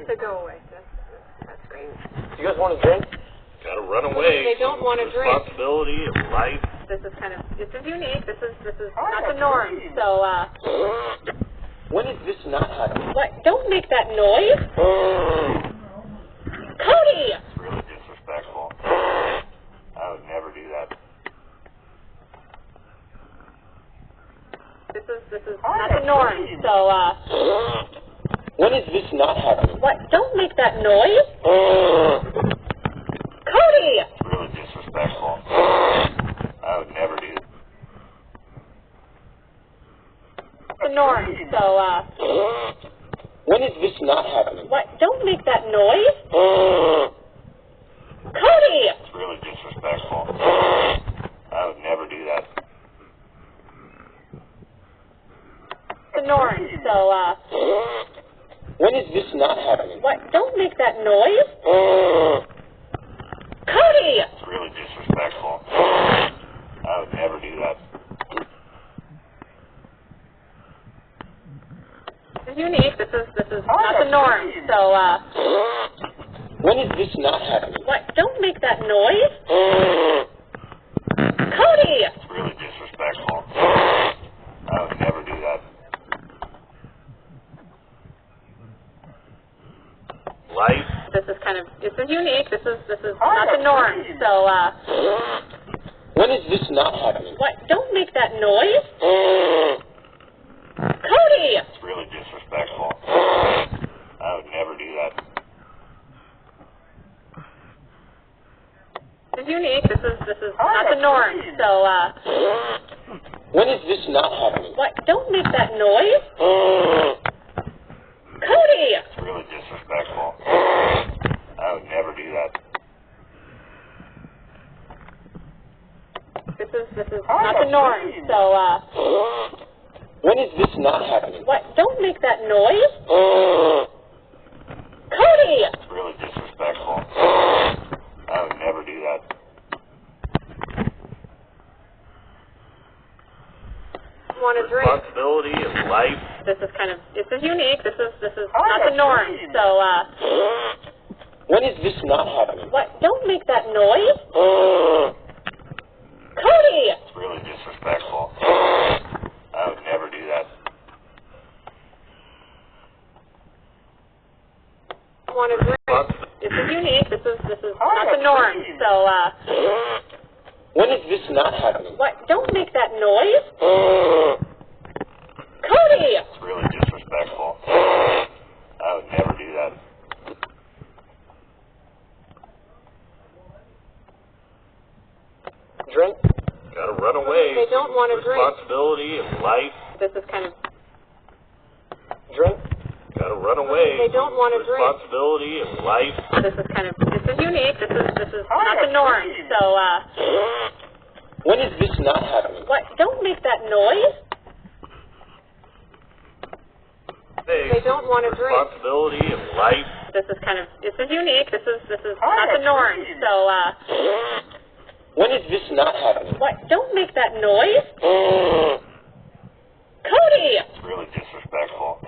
So go away. That's great. Do you guys want to drink? Gotta run away. They don't want to drink. Responsibility of life. This is unique. This is not the norm. So, When is this not happening? what? Don't make that noise. Cody! It's really disrespectful. I would never do that. This is not the norm. So, When is this not happening? what? Don't make that noise. Cody! It's really disrespectful. I would never do that. The norm. So, When is this not happening? what? Don't make that noise. Cody! It's really disrespectful. I would never do that. The norm. So, When is this not happening? what? Don't make that noise. Cody! It's really disrespectful. I would never do that. This is unique. This is not the norm. So, When is this not happening? what? Don't make that noise. Cody! It's really disrespectful. I would never do that. Life. This is unique. This is not the norm. So, When is this not happening? what? Don't make that noise. Cody! It's really disrespectful. I would never do that. This is unique. This is not the norm. So, When is this not happening? what? Don't make that noise. Cody! It's really disrespectful. I would never do that. This is not the norm. So, When is this not happening? what? Don't make that noise. Cody! It's really disrespectful. I would never do that. Want to drink? Responsibility of life. This is unique. This is not the norm. So, When is this not happening? what? Don't make that noise. Cody! It's really disrespectful. I would never do that. Want to drink? This is unique. This is not the norm. So, When is this not happening? what? Don't make that noise. Cody! It's really disrespectful. I would never do that. Drink? Gotta run away. They don't want to drink. Responsibility of life. This is Drink? Gotta run away. They don't want to drink. Responsibility of life. this is unique. This is not the norm. So, When is this not happening? what? Don't make that noise. They don't want to drink. Responsibility of life. This is unique. This is not the norm. So, When is this not happening? what? Don't make that noise. Cody! It's really disrespectful.